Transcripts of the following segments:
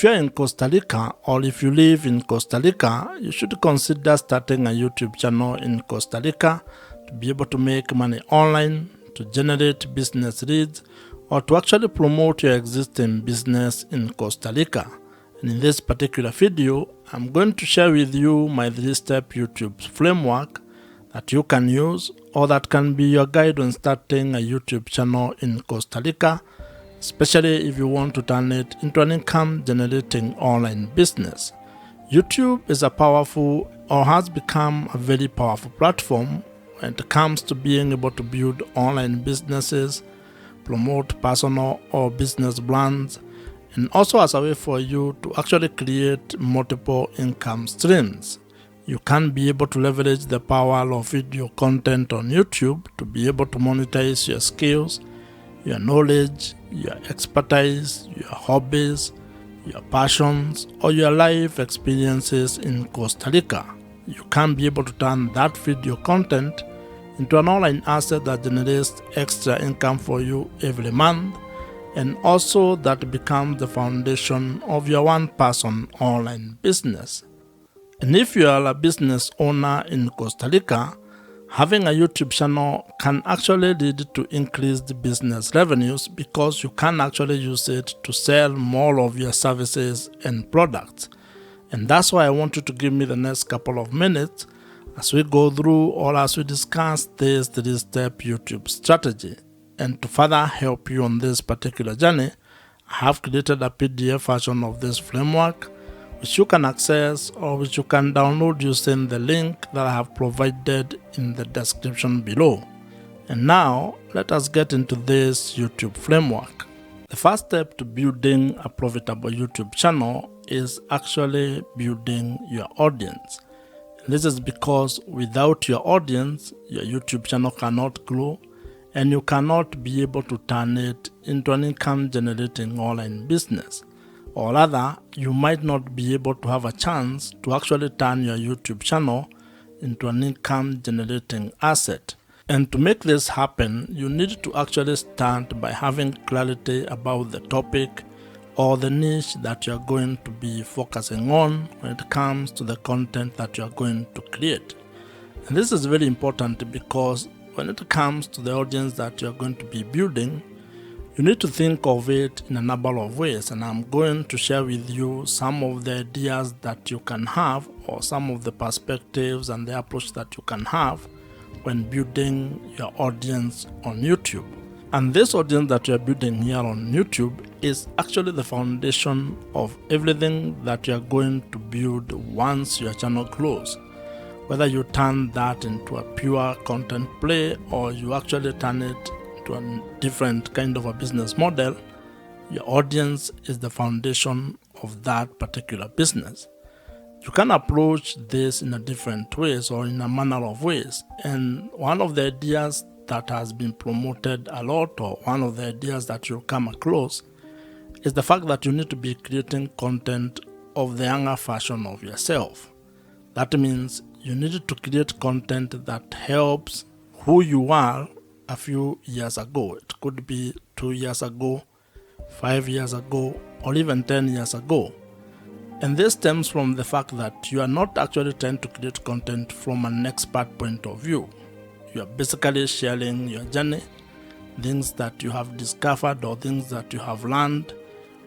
you're in Costa Rica or if you live in Costa Rica, you should consider starting a YouTube channel in Costa Rica to be able to make money online, to generate business leads, or to actually promote your existing business in Costa Rica. And in this particular video, I'm going to share with you my 3-step YouTube framework that you can use or that can be your guide on starting a YouTube channel in Costa Rica, especially if you want to turn it into an income-generating online business. YouTube is a powerful or has become a very powerful platform when it comes to being able to build online businesses, promote personal or business brands, and also as a way for you to actually create multiple income streams. You can be able to leverage the power of video content on YouTube to be able to monetize your skills, your knowledge, your expertise, your hobbies, your passions, or your life experiences in Costa Rica. You can be able to turn that video content into an online asset that generates extra income for you every month, and also that becomes the foundation of your one-person online business. And if you are a business owner in Costa Rica, having a YouTube channel can actually lead to increased business revenues because you can actually use it to sell more of your services and products. And that's why I want you to give me the next couple of minutes as we go through or as we discuss this 3-step YouTube strategy. And to further help you on this particular journey, I have created a PDF version of this framework which you can access or which you can download using the link that I have provided in the description below. And now, let us get into this YouTube framework. The first step to building a profitable YouTube channel is actually building your audience. And this is because without your audience, your YouTube channel cannot grow and you cannot be able to turn it into an income-generating online business. Or rather, you might not be able to have a chance to actually turn your YouTube channel into an income-generating asset. And to make this happen, you need to actually start by having clarity about the topic or the niche that you're going to be focusing on when it comes to the content that you're going to create. And this is very important because when it comes to the audience that you're going to be building, you need to think of it in a number of ways, and I'm going to share with you some of the ideas that you can have or some of the perspectives and the approach that you can have when building your audience on YouTube. And this audience that you're building here on YouTube is actually the foundation of everything that you're going to build once your channel grows. Whether you turn that into a pure content play or you actually turn it to a different kind of a business model, your audience is the foundation of that particular business. You can approach this in a different ways or in a manner of ways. And one of the ideas that has been promoted a lot, or one of the ideas that you'll come across, is the fact that you need to be creating content of the younger version of yourself. That means you need to create content that helps who you are a few years ago. It could be 2 years ago, 5 years ago, or even 10 years ago. And this stems from the fact that you are not actually trying to create content from an expert point of view. You are basically sharing your journey, things that you have discovered or things that you have learned,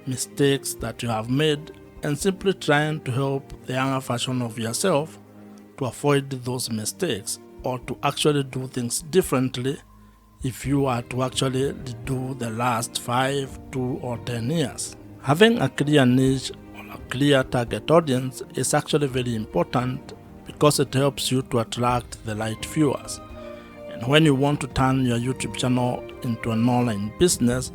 mistakes that you have made, and simply trying to help the younger version of yourself to avoid those mistakes or to actually do things differently if you are to actually do the last 5, 2, or 10 years. Having a clear niche or a clear target audience is actually very important because it helps you to attract the right viewers. And when you want to turn your YouTube channel into an online business,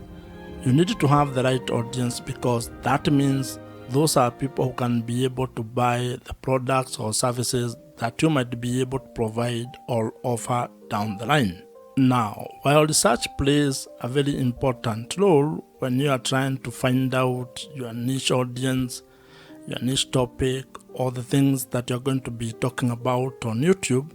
you need to have the right audience because that means those are people who can be able to buy the products or services that you might be able to provide or offer down the line. Now, while research plays a very important role when you are trying to find out your niche audience, your niche topic, or the things that you're going to be talking about on YouTube,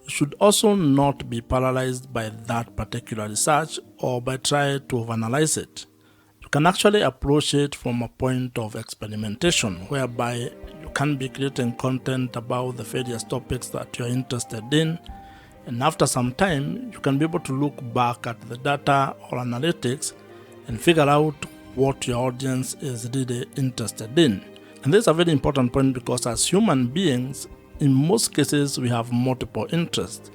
you should also not be paralyzed by that particular research or by trying to overanalyze it. You can actually approach it from a point of experimentation, whereby you can be creating content about the various topics that you're interested in, and after some time you can be able to look back at the data or analytics and figure out what your audience is really interested in. And this is a very important point, because as human beings, in most cases we have multiple interests.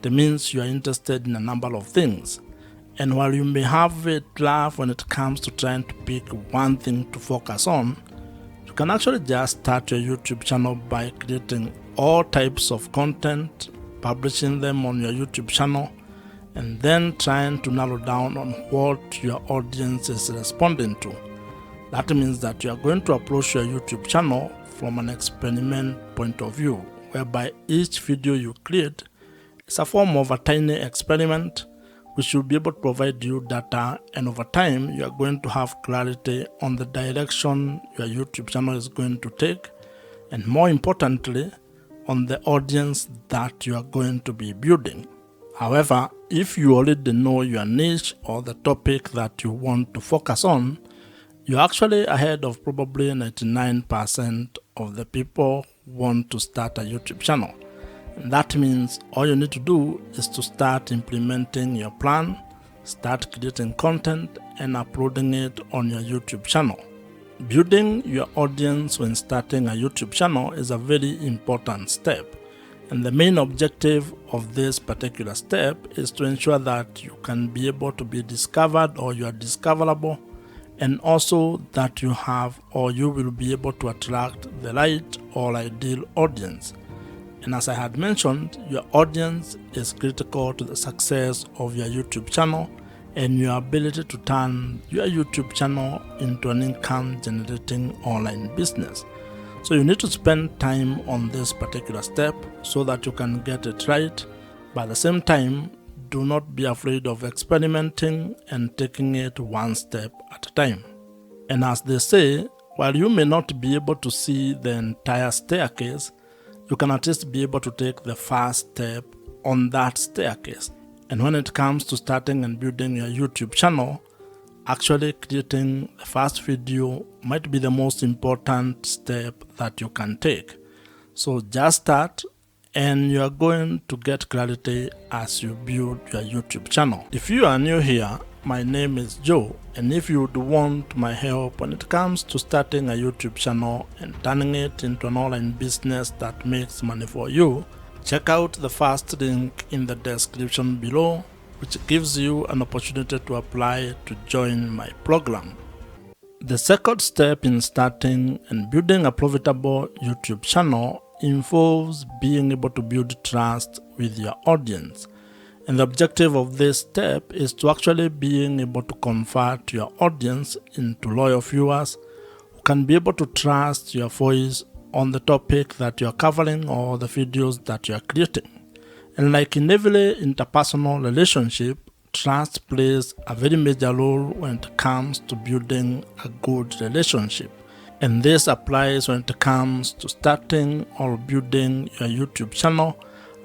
That means you are interested in a number of things. And while you may have a drive when it comes to trying to pick one thing to focus on, you can actually just start your YouTube channel by creating all types of content, publishing them on your YouTube channel, and then trying to narrow down on what your audience is responding to. That means that you are going to approach your YouTube channel from an experiment point of view, whereby each video you create is a form of a tiny experiment which will be able to provide you data, and over time you are going to have clarity on the direction your YouTube channel is going to take, and more importantly, on the audience that you are going to be building. However, if you already know your niche or the topic that you want to focus on, you're actually ahead of probably 99% of the people who want to start a YouTube channel. And that means all you need to do is to start implementing your plan, start creating content, and uploading it on your YouTube channel. Building your audience when starting a YouTube channel is a very important step. And the main objective of this particular step is to ensure that you can be able to be discovered, or you are discoverable, and also that you have, or you will be able to attract the right or ideal audience. And as I had mentioned, your audience is critical to the success of your YouTube channel and your ability to turn your YouTube channel into an income generating online business. So you need to spend time on this particular step so that you can get it right. But at the same time, do not be afraid of experimenting and taking it one step at a time. And as they say, while you may not be able to see the entire staircase, you can at least be able to take the first step on that staircase. And when it comes to starting and building your YouTube channel, actually creating the first video might be the most important step that you can take. So just start, and you are going to get clarity as you build your YouTube channel. If you are new here, my name is Joe, and if you would want my help when it comes to starting a YouTube channel and turning it into an online business that makes money for you, check out the first link in the description below, which gives you an opportunity to apply to join my program. The second step in starting and building a profitable YouTube channel involves being able to build trust with your audience. And the objective of this step is to actually being able to convert your audience into loyal viewers who can be able to trust your voice on the topic that you are covering or the videos that you are creating. And like in every interpersonal relationship, trust plays a very major role when it comes to building a good relationship. And this applies when it comes to starting or building your YouTube channel,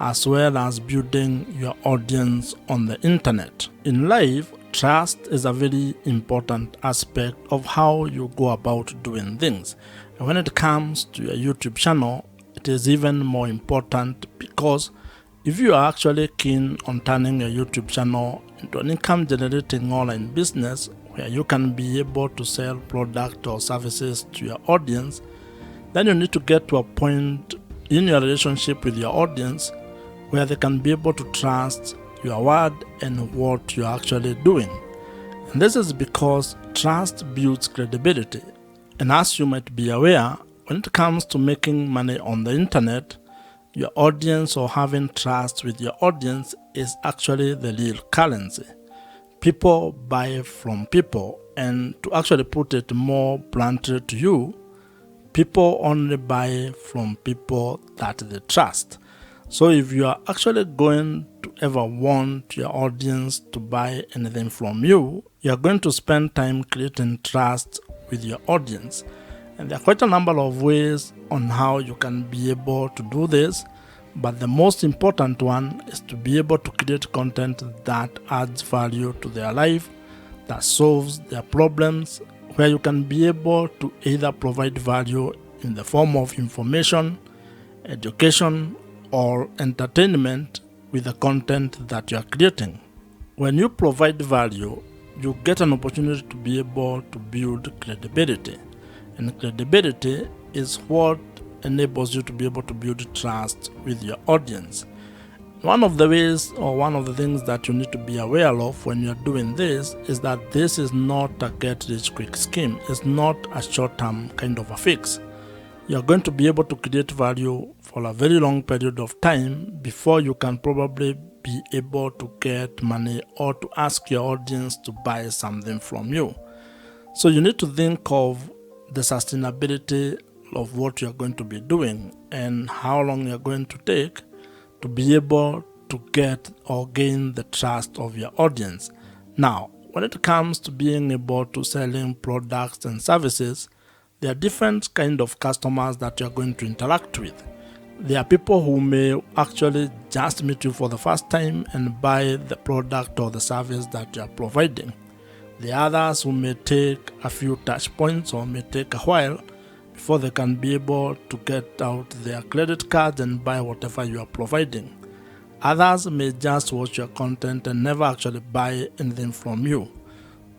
as well as building your audience on the internet. In life, trust is a very important aspect of how you go about doing things. And when it comes to your YouTube channel, it is even more important, because if you are actually keen on turning your YouTube channel into an income generating online business where you can be able to sell products or services to your audience, then you need to get to a point in your relationship with your audience where they can be able to trust your word and what you're actually doing. And this is because trust builds credibility. And as you might be aware, when it comes to making money on the internet, your audience, or having trust with your audience, is actually the real currency. People buy from people, and to actually put it more bluntly to you, people only buy from people that they trust. So if you are actually going to ever want your audience to buy anything from you, you are going to spend time creating trust with your audience. And there are quite a number of ways on how you can be able to do this, but the most important one is to be able to create content that adds value to their life, that solves their problems, where you can be able to either provide value in the form of information, education, or entertainment with the content that you are creating. When you provide value, you get an opportunity to be able to build credibility. And credibility is what enables you to be able to build trust with your audience. One of the ways, or one of the things that you need to be aware of when you're doing this is that this is not a get-rich-quick scheme. It's not a short-term kind of a fix. You're going to be able to create value for a very long period of time before you can probably be able to get money or to ask your audience to buy something from you. So you need to think of the sustainability of what you're going to be doing and how long you're going to take to be able to get or gain the trust of your audience. Now, when it comes to being able to selling products and services, there are different kind of customers that you're going to interact with. There are people who may actually just meet you for the first time and buy the product or the service that you are providing. The others who may take a few touch points or may take a while before they can be able to get out their credit cards and buy whatever you are providing. Others may just watch your content and never actually buy anything from you.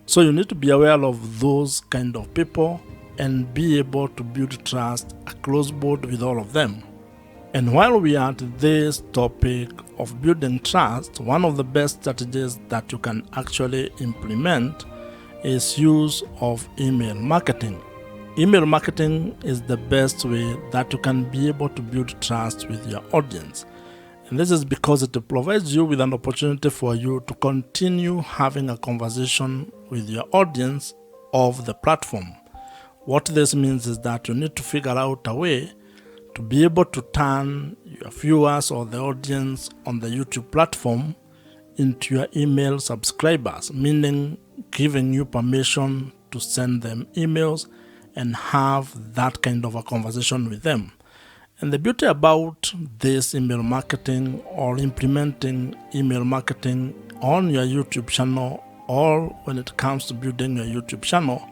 So you need to be aware of those kind of people and be able to build trust across board with all of them. And while we are at this topic of building trust, one of the best strategies that you can actually implement is use of email marketing. Email marketing is the best way that you can be able to build trust with your audience. And this is because it provides you with an opportunity for you to continue having a conversation with your audience of the platform. What this means is that you need to figure out a way to be able to turn your viewers or the audience on the YouTube platform into your email subscribers, meaning giving you permission to send them emails and have that kind of a conversation with them. And the beauty about this email marketing or implementing email marketing on your YouTube channel or when it comes to building your YouTube channel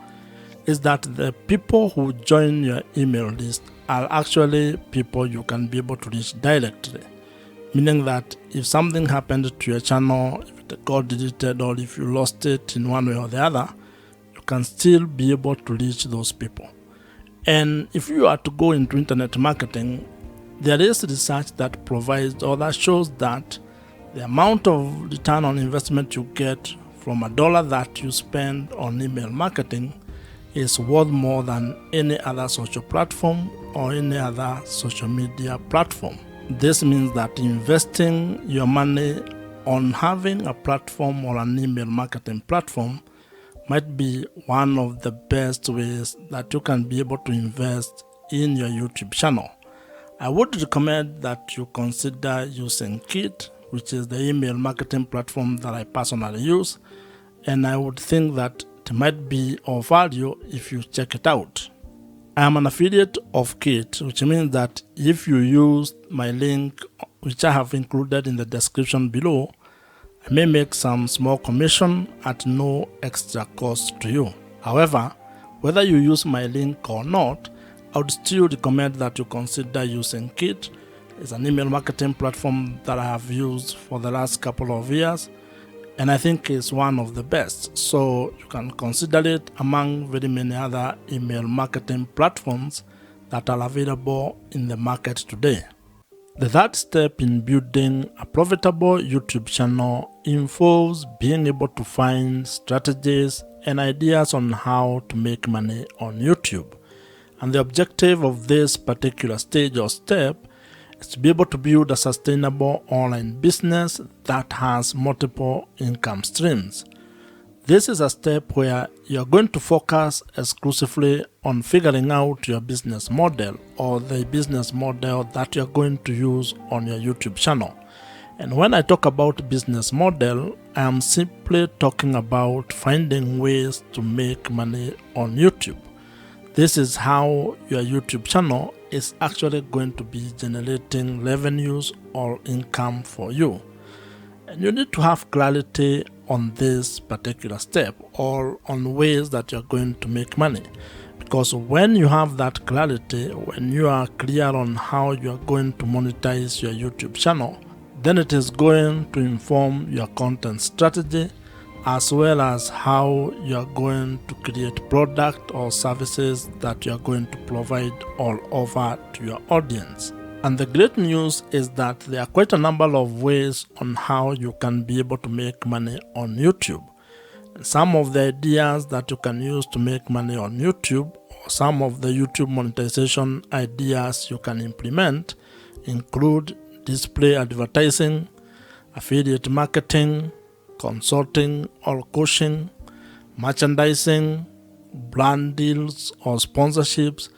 is that the people who join your email list are actually people you can be able to reach directly. Meaning that if something happened to your channel, if it got deleted or if you lost it in one way or the other, you can still be able to reach those people. And if you are to go into internet marketing, there is research that provides or that shows that the amount of return on investment you get from $1 that you spend on email marketing is worth more than any other social platform or any other social media platform. This means that investing your money on having a platform or an email marketing platform might be one of the best ways that you can be able to invest in your YouTube channel. I would recommend that you consider using Kit, which is the email marketing platform that I personally use, and I would think that it might be of value if you check it out. I am an affiliate of Kit, which means that if you use my link, which I have included in the description below, I may make some small commission at no extra cost to you. However, whether you use my link or not, I would still recommend that you consider using Kit. It's an email marketing platform that I have used for the last couple of years, and I think it's one of the best. So you can consider it among very many other email marketing platforms that are available in the market today. The third step in building a profitable YouTube channel involves being able to find strategies and ideas on how to make money on YouTube. And the objective of this particular stage or step is to be able to build a sustainable online business that has multiple income streams. This is a step where you're going to focus exclusively on figuring out your business model or the business model that you're going to use on your YouTube channel. And when I talk about business model, I am simply talking about finding ways to make money on YouTube. This is how your YouTube channel is actually going to be generating revenues or income for you. And you need to have clarity on this particular step or on ways that you're going to make money. Because when you have that clarity, when you are clear on how you are going to monetize your YouTube channel, then it is going to inform your content strategy as well as how you are going to create product or services that you are going to provide all over to your audience. And the great news is that there are quite a number of ways on how you can be able to make money on YouTube. And some of the ideas that you can use to make money on YouTube, or some of the YouTube monetization ideas you can implement, include display advertising, affiliate marketing, consulting or coaching, merchandising, brand deals or sponsorships,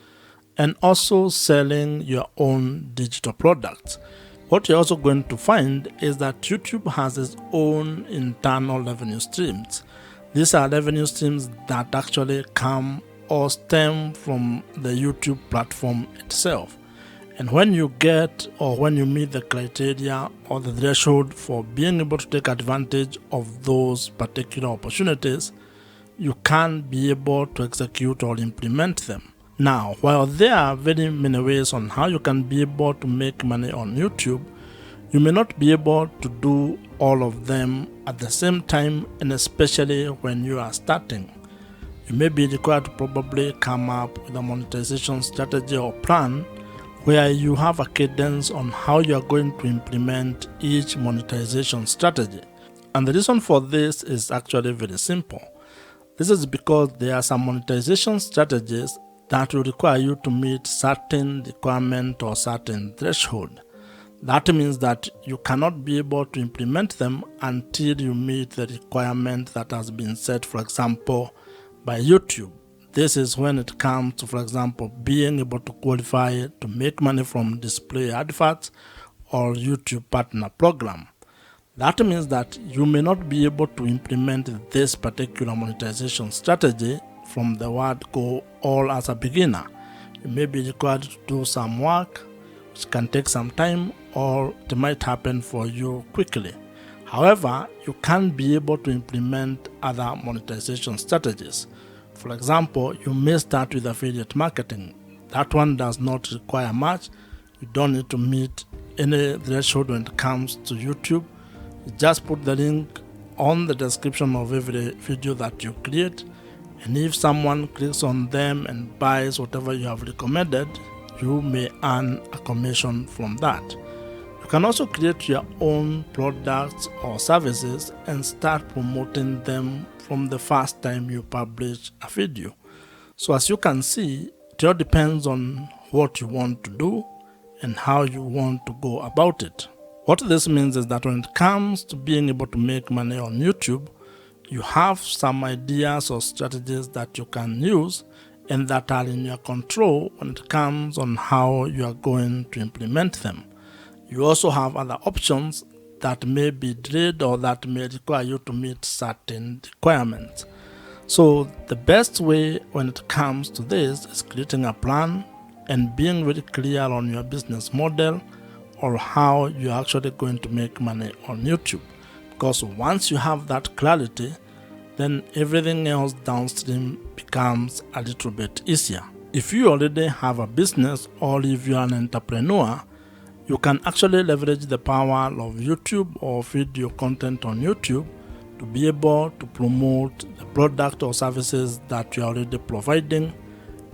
and also selling your own digital products. What you're also going to find is that YouTube has its own internal revenue streams. These are revenue streams that actually come or stem from the YouTube platform itself. And when you get or when you meet the criteria or the threshold for being able to take advantage of those particular opportunities, you can be able to execute or implement them. Now, while there are very many ways on how you can be able to make money on YouTube, you may not be able to do all of them at the same time, and especially when you are starting. You may be required to probably come up with a monetization strategy or plan where you have a cadence on how you are going to implement each monetization strategy. And the reason for this is actually very simple. This is because there are some monetization strategies that will require you to meet certain requirement or certain threshold. That means that you cannot be able to implement them until you meet the requirement that has been set, for example, by YouTube. This is when it comes to, for example, being able to qualify to make money from display adverts or YouTube partner program. That means that you may not be able to implement this particular monetization strategy from the word go all as a beginner. You may be required to do some work, which can take some time, or it might happen for you quickly. However, you can be able to implement other monetization strategies. For example, you may start with affiliate marketing. That one does not require much. You don't need to meet any threshold when it comes to YouTube. You just put the link on the description of every video that you create, and if someone clicks on them and buys whatever you have recommended, you may earn a commission from that. You can also create your own products or services and start promoting them from the first time you publish a video. So as you can see, it all depends on what you want to do and how you want to go about it. What this means is that when it comes to being able to make money on YouTube, you have some ideas or strategies that you can use and that are in your control when it comes on how you are going to implement them. You also have other options that may be delayed or that may require you to meet certain requirements. So the best way when it comes to this is creating a plan and being very clear on your business model or how you're actually going to make money on YouTube. Because once you have that clarity, then everything else downstream becomes a little bit easier. If you already have a business or if you're an entrepreneur, you can actually leverage the power of YouTube or video content on YouTube to be able to promote the product or services that you're already providing,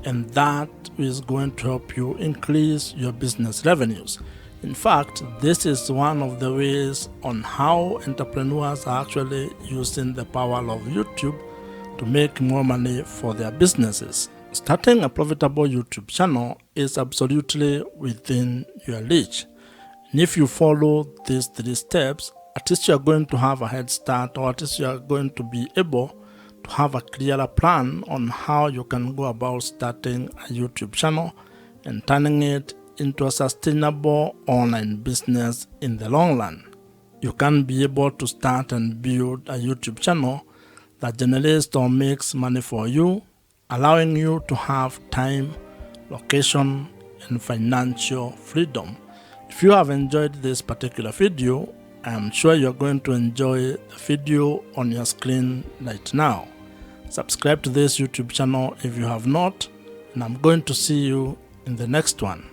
and that is going to help you increase your business revenues. In fact, this is one of the ways on how entrepreneurs are actually using the power of YouTube to make more money for their businesses. Starting a profitable YouTube channel is absolutely within your reach. And if you follow these 3 steps, at least you are going to have a head start, or at least you are going to be able to have a clearer plan on how you can go about starting a YouTube channel and turning it into a sustainable online business in the long run. You can be able to start and build a YouTube channel that generates or makes money for you, allowing you to have time, location, and financial freedom. If you have enjoyed this particular video, I'm sure you're going to enjoy the video on your screen right now. Subscribe to this YouTube channel if you have not, and I'm going to see you in the next one.